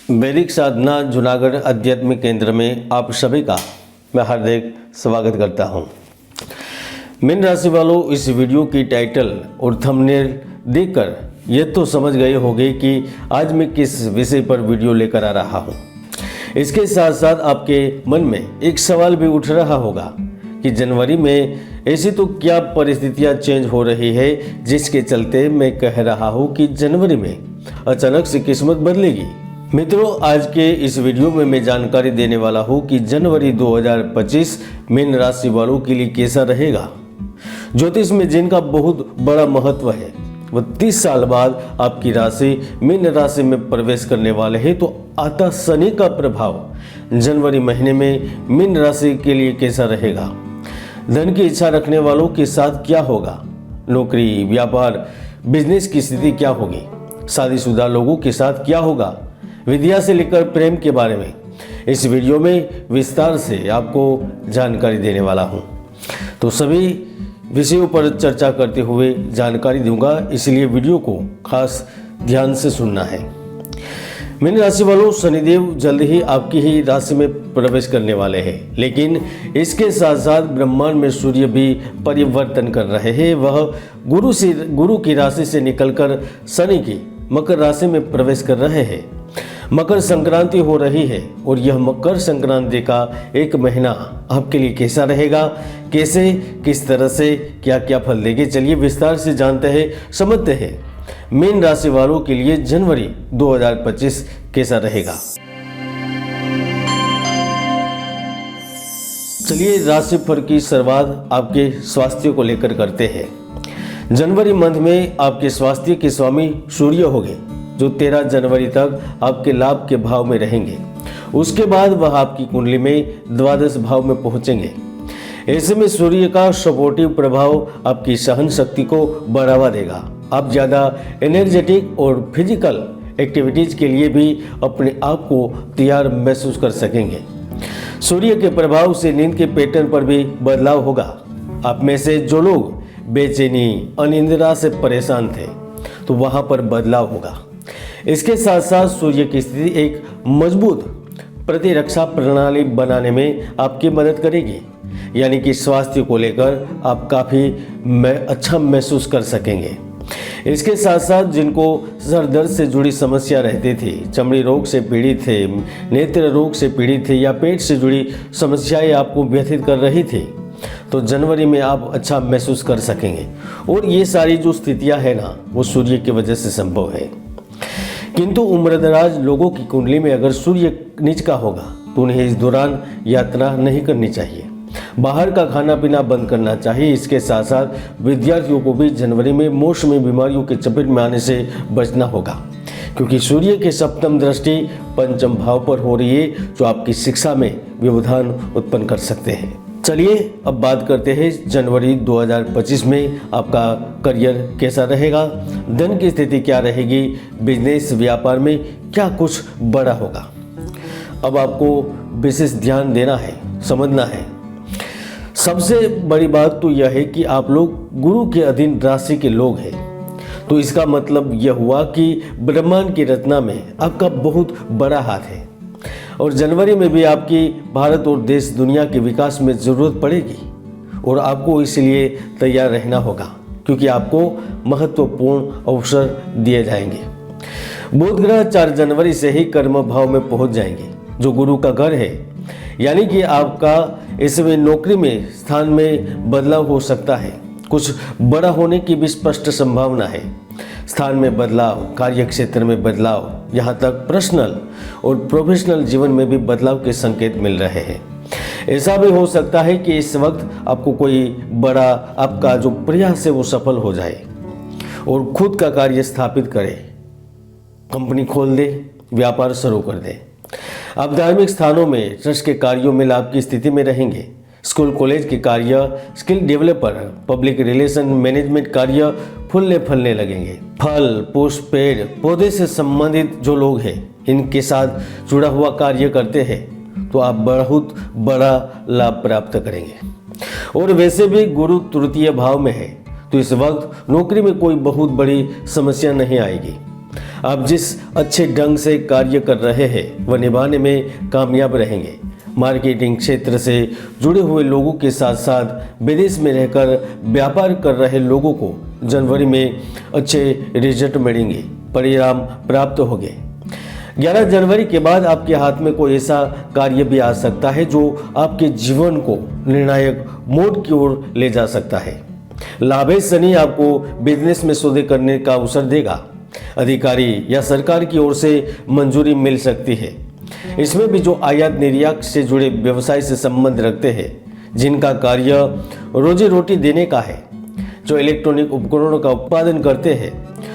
वैदिक साधना जूनागढ़ आध्यात्मिक केंद्र में आप सभी का मैं हार्दिक स्वागत करता हूं। मीन राशि वालों, इस वीडियो की टाइटल और थंबनेल देखकर ये तो समझ गए होंगे कि आज मैं किस विषय पर वीडियो लेकर आ रहा हूं। इसके साथ साथ आपके मन में एक सवाल भी उठ रहा होगा कि जनवरी में ऐसी तो क्या परिस्थितियां चेंज हो रही है जिसके चलते मैं कह रहा हूं कि जनवरी में अचानक से किस्मत बदलेगी। मित्रों, आज के इस वीडियो में मैं जानकारी देने वाला हूं कि जनवरी 2025 मीन राशि वालों के लिए कैसा रहेगा। ज्योतिष में जिनका बहुत बड़ा महत्व है वो 30 साल बाद आपकी राशि मीन राशि में प्रवेश करने वाले हैं। तो आता शनि का प्रभाव जनवरी महीने में मीन राशि के लिए कैसा रहेगा। धन की इच्छा रखने वालों के साथ क्या होगा। नौकरी, व्यापार, बिजनेस की स्थिति क्या होगी। शादीशुदा लोगों के साथ क्या होगा। विद्या से लेकर प्रेम के बारे में इस वीडियो में विस्तार से आपको जानकारी देने वाला हूं। तो सभी विषयों पर चर्चा करते हुए जानकारी दूंगा, इसलिए वीडियो को खास ध्यान से सुनना है। मीन राशि वालों, शनिदेव जल्द ही आपकी ही राशि में प्रवेश करने वाले हैं, लेकिन इसके साथ साथ ब्रह्मांड में सूर्य भी परिवर्तन कर रहे हैं। वह गुरु की राशि से निकलकर शनि की मकर राशि में प्रवेश कर रहे हैं। मकर संक्रांति हो रही है और यह मकर संक्रांति का एक महीना आपके लिए कैसा रहेगा, कैसे, किस तरह से, क्या क्या फल देंगे, चलिए विस्तार से जानते हैं, समझते हैं मीन राशि वालों के लिए जनवरी 2025 कैसा रहेगा। चलिए राशिफल की शुरुआत आपके स्वास्थ्य को लेकर करते हैं। जनवरी मंथ में आपके स्वास्थ्य के स्वामी सूर्य होंगे, जो 13 जनवरी तक आपके लाभ के भाव में रहेंगे। उसके बाद वह आपकी कुंडली में द्वादश भाव में पहुंचेंगे। ऐसे में सूर्य का सपोर्टिव प्रभाव आपकी सहन शक्ति को बढ़ावा देगा। आप ज़्यादा एनर्जेटिक और फिजिकल एक्टिविटीज के लिए भी अपने आप को तैयार महसूस कर सकेंगे। सूर्य के प्रभाव से नींद के पैटर्न पर भी बदलाव होगा। आप में से जो लोग बेचैनी, अनिद्रा से परेशान थे, तो वहां पर बदलाव होगा। इसके साथ साथ सूर्य की स्थिति एक मजबूत प्रतिरक्षा प्रणाली बनाने में आपकी मदद करेगी, यानी कि स्वास्थ्य को लेकर आप काफ़ी अच्छा महसूस कर सकेंगे। इसके साथ साथ जिनको सर दर्द से जुड़ी समस्या रहती थी, चमड़ी रोग से पीड़ित थे, नेत्र रोग से पीड़ित थे या पेट से जुड़ी समस्याएं आपको व्यथित कर रही थी, तो जनवरी में आप अच्छा महसूस कर सकेंगे। और ये सारी जो स्थितियां हैं ना, वो सूर्य की वजह से संभव है। किंतु उम्रदराज लोगों की कुंडली में अगर सूर्य नीच का होगा तो उन्हें इस दौरान यात्रा नहीं करनी चाहिए, बाहर का खाना पीना बंद करना चाहिए। इसके साथ साथ विद्यार्थियों को भी जनवरी में मौसमी बीमारियों के चपेट में आने से बचना होगा, क्योंकि सूर्य की सप्तम दृष्टि पंचम भाव पर हो रही है, जो आपकी शिक्षा में व्यवधान उत्पन्न कर सकते हैं। चलिए अब बात करते हैं जनवरी 2025 में आपका करियर कैसा रहेगा, धन की स्थिति क्या रहेगी, बिजनेस व्यापार में क्या कुछ बड़ा होगा। अब आपको विशेष ध्यान देना है, समझना है। सबसे बड़ी बात तो यह है कि आप लोग गुरु के अधीन राशि के लोग हैं, तो इसका मतलब यह हुआ कि ब्रह्मांड की रचना में आपका बहुत बड़ा हाथ है और जनवरी में भी आपकी भारत और देश दुनिया के विकास में ज़रूरत पड़ेगी और आपको इसलिए तैयार रहना होगा, क्योंकि आपको महत्वपूर्ण अवसर दिए जाएंगे। बुध ग्रह 4 जनवरी से ही कर्म भाव में पहुंच जाएंगे, जो गुरु का घर है, यानी कि आपका इसमें नौकरी में स्थान में बदलाव हो सकता है। कुछ बड़ा होने की भी स्पष्ट संभावना है। स्थान में बदलाव, कार्य क्षेत्र में बदलाव, यहाँ तक पर्सनल और प्रोफेशनल जीवन में भी बदलाव के संकेत मिल रहे हैं। ऐसा भी हो सकता है कि इस वक्त आपको कोई बड़ा आपका जो प्रयास है वो सफल हो जाए और खुद का कार्य स्थापित करे, कंपनी खोल दे, व्यापार शुरू कर दे। आप धार्मिक स्थानों में ट्रस्ट के कार्यों में लाभ की स्थिति में रहेंगे। स्कूल कॉलेज के कार्य, skill developer, public relation management कार्य फूलने फलने लगेंगे। फल, पुष्प, पेड़ पौधे से संबंधित जो लोग हैं, इनके साथ जुड़ा हुआ कार्य करते हैं तो आप बहुत बड़ा लाभ प्राप्त करेंगे। और वैसे भी गुरु तृतीय भाव में है, तो इस वक्त नौकरी में कोई बहुत बड़ी समस्या नहीं आएगी। आप जिस अच्छे ढंग से कार्य कर रहे हैं वह निभाने में कामयाब रहेंगे। मार्केटिंग क्षेत्र से जुड़े हुए लोगों के साथ साथ विदेश में रहकर व्यापार कर रहे लोगों को जनवरी में अच्छे रिजल्ट मिलेंगे, परिणाम प्राप्त होंगे। 11 जनवरी के बाद आपके हाथ में कोई ऐसा कार्य भी आ सकता है जो आपके जीवन को निर्णायक मोड़ की ओर ले जा सकता है। लाभेश शनि आपको बिजनेस में सौदे करने का अवसर देगा। अधिकारी या सरकार की ओर से मंजूरी मिल सकती है। इसमें भी जो आयात निर्यात से जुड़े व्यवसाय से संबंध रखते हैं, जिनका कार्य रोजी रोटी देने का है, जो इलेक्ट्रॉनिक उपकरणों का उत्पादन करते हैं,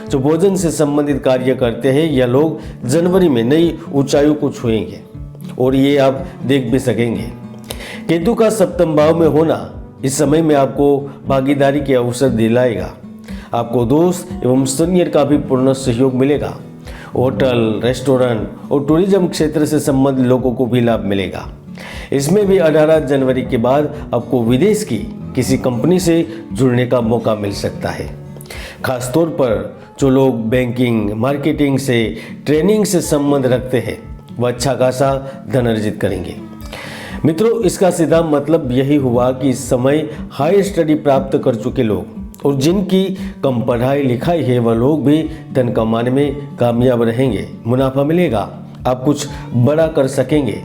जो भोजन से संबंधित कार्य करते हैं, यह लोग जनवरी में नई ऊंचाइयों को छुएंगे और ये आप देख भी सकेंगे। केतु का सप्तम भाव में होना इस समय में आपको भागीदारी के अवसर दिलाएगा। आपको दोस्त एवं सीनियर का भी पूर्ण सहयोग मिलेगा। होटल, रेस्टोरेंट और टूरिज्म क्षेत्र से संबंधित लोगों को भी लाभ मिलेगा। इसमें भी 18 जनवरी के बाद आपको विदेश की किसी कंपनी से जुड़ने का मौका मिल सकता है। खासतौर पर जो लोग बैंकिंग, मार्केटिंग से, ट्रेनिंग से संबंध रखते हैं, वह अच्छा खासा धन अर्जित करेंगे। मित्रों, इसका सीधा मतलब यही हुआ कि इस समय हाई स्टडी प्राप्त कर चुके लोग और जिनकी कम पढ़ाई लिखाई है, वह लोग भी धन कमाने में कामयाब रहेंगे, मुनाफा मिलेगा, आप कुछ बड़ा कर सकेंगे,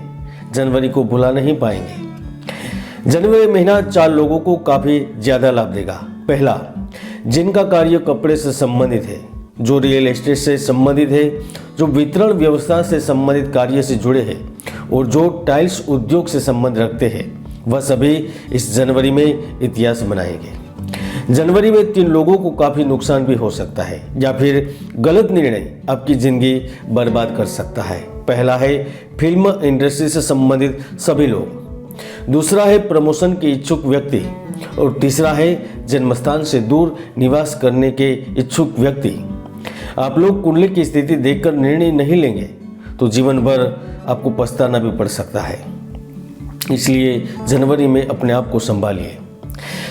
जनवरी को भुला नहीं पाएंगे। जनवरी महीना 4 लोगों को काफ़ी ज़्यादा लाभ देगा। पहला, जिनका कार्य कपड़े से संबंधित है, जो रियल एस्टेट से संबंधित है, जो वितरण व्यवस्था से संबंधित कार्य से जुड़े हैं और जो टाइल्स उद्योग से संबंध रखते हैं, वह सभी इस जनवरी में इतिहास बनाएंगे। जनवरी में 3 लोगों को काफ़ी नुकसान भी हो सकता है या फिर गलत निर्णय आपकी ज़िंदगी बर्बाद कर सकता है। पहला है फिल्म इंडस्ट्री से संबंधित सभी लोग, दूसरा है प्रमोशन के इच्छुक व्यक्ति और तीसरा है जन्मस्थान से दूर निवास करने के इच्छुक व्यक्ति। आप लोग कुंडली की स्थिति देखकर निर्णय नहीं लेंगे तो जीवन भर आपको पछताना भी पड़ सकता है। इसलिए जनवरी में अपने आप को संभालिए।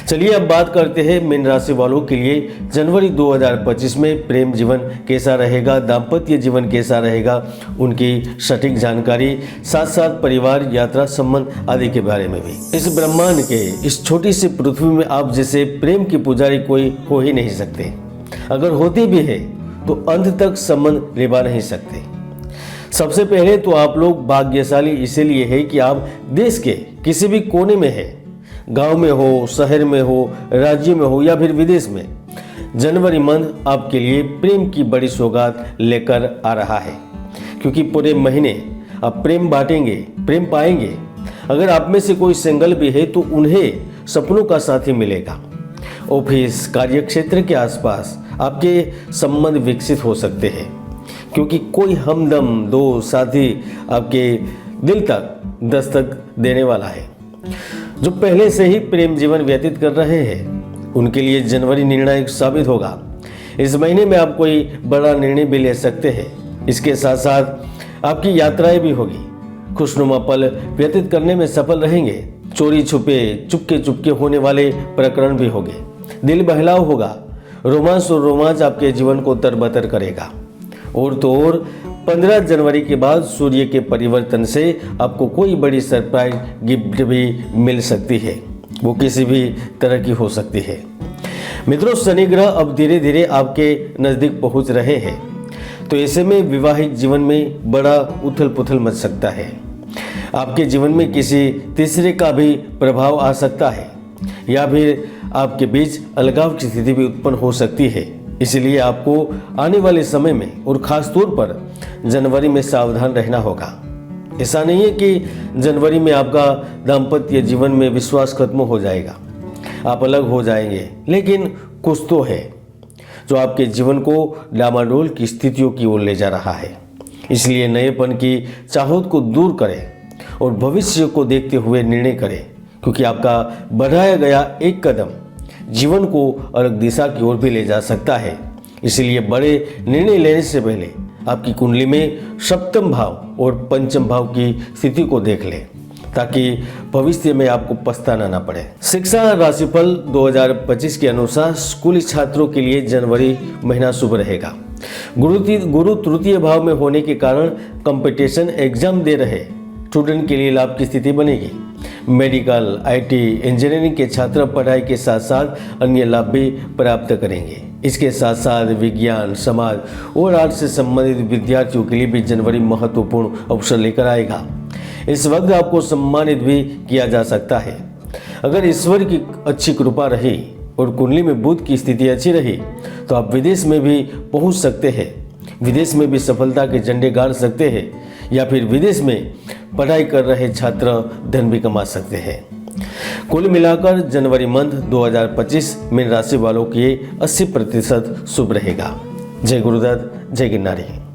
चलिए अब बात करते हैं मीन राशि वालों के लिए जनवरी 2025 में प्रेम जीवन कैसा रहेगा, दाम्पत्य जीवन कैसा रहेगा, उनकी सटीक जानकारी, साथ साथ परिवार, यात्रा, संबंध आदि के बारे में भी। इस ब्रह्मांड के इस छोटी सी पृथ्वी में आप जैसे प्रेम की पुजारी कोई हो ही नहीं सकते। अगर होते भी है तो अंत तक संबंध निभा नहीं सकते। सबसे पहले तो आप लोग भाग्यशाली इसीलिए है कि आप देश के किसी भी कोने में है, गांव में हो, शहर में हो, राज्य में हो या फिर विदेश में, जनवरी मंथ आपके लिए प्रेम की बड़ी सौगात लेकर आ रहा है। क्योंकि पूरे महीने आप प्रेम बांटेंगे, प्रेम पाएंगे। अगर आप में से कोई सिंगल भी है तो उन्हें सपनों का साथी मिलेगा। ऑफिस, कार्यक्षेत्र के आसपास आपके संबंध विकसित हो सकते हैं क्योंकि कोई हमदम, दोस्त, साथी आपके दिल तक दस्तक देने वाला है। जो पहले से ही प्रेम जीवन व्यतीत कर रहे हैं उनके लिए जनवरी निर्णायक साबित होगा। इस महीने में आप कोई बड़ा निर्णय भी ले सकते हैं। इसके साथ साथ आपकी यात्राएं भी होगी। खुशनुमा पल व्यतीत करने में सफल रहेंगे। चोरी छुपे, चुपके चुपके होने वाले प्रकरण भी होंगे। दिल बहलाव होगा। रोमांस और रोमांच आपके जीवन को तरबतर करेगा। और तो और 15 जनवरी के बाद सूर्य के परिवर्तन से आपको कोई बड़ी सरप्राइज गिफ्ट भी मिल सकती है। वो किसी भी तरह की हो सकती है। मित्रों, शनि ग्रह अब धीरे धीरे आपके नज़दीक पहुंच रहे हैं, तो ऐसे में विवाहिक जीवन में बड़ा उथल पुथल मच सकता है। आपके जीवन में किसी तीसरे का भी प्रभाव आ सकता है या फिर आपके बीच अलगाव की स्थिति भी उत्पन्न हो सकती है। इसलिए आपको आने वाले समय में और ख़ास तौर पर जनवरी में सावधान रहना होगा। ऐसा नहीं है कि जनवरी में आपका दाम्पत्य जीवन में विश्वास खत्म हो जाएगा, आप अलग हो जाएंगे, लेकिन कुछ तो है जो आपके जीवन को डामाडोल की स्थितियों की ओर ले जा रहा है। इसलिए नएपन की चाहत को दूर करें और भविष्य को देखते हुए निर्णय करें, क्योंकि आपका बढ़ाया गया एक कदम जीवन को अलग दिशा की ओर भी ले जा सकता है। इसलिए बड़े निर्णय लेने से पहले आपकी कुंडली में सप्तम भाव और पंचम भाव की स्थिति को देख लें, ताकि भविष्य में आपको पछताना ना पड़े। शिक्षा राशिफल 2025 के अनुसार स्कूली छात्रों के लिए जनवरी महीना शुभ रहेगा। गुरु तृतीय भाव में होने के कारण कंपटीशन एग्जाम दे रहे स्टूडेंट के लिए लाभ की स्थिति बनेगी। मेडिकल, आईटी, इंजीनियरिंग के छात्र पढ़ाई के साथ साथ अन्य लाभ भी प्राप्त करेंगे। इसके साथ साथ विज्ञान, समाज और आर्ट से संबंधित विद्यार्थियों के लिए भी जनवरी महत्वपूर्ण अवसर लेकर आएगा। इस वक्त आपको सम्मानित भी किया जा सकता है। अगर ईश्वर की अच्छी कृपा रही और कुंडली में बुध की स्थिति अच्छी रही तो आप विदेश में भी पहुंच सकते हैं, विदेश में भी सफलता के झंडे गाड़ सकते हैं, या फिर विदेश में पढ़ाई कर रहे छात्र धन भी कमा सकते हैं। कुल मिलाकर जनवरी मंथ 2025 मीन राशि वालों के 80% शुभ रहेगा। जय गुरुदत्त, जय गिरनारी।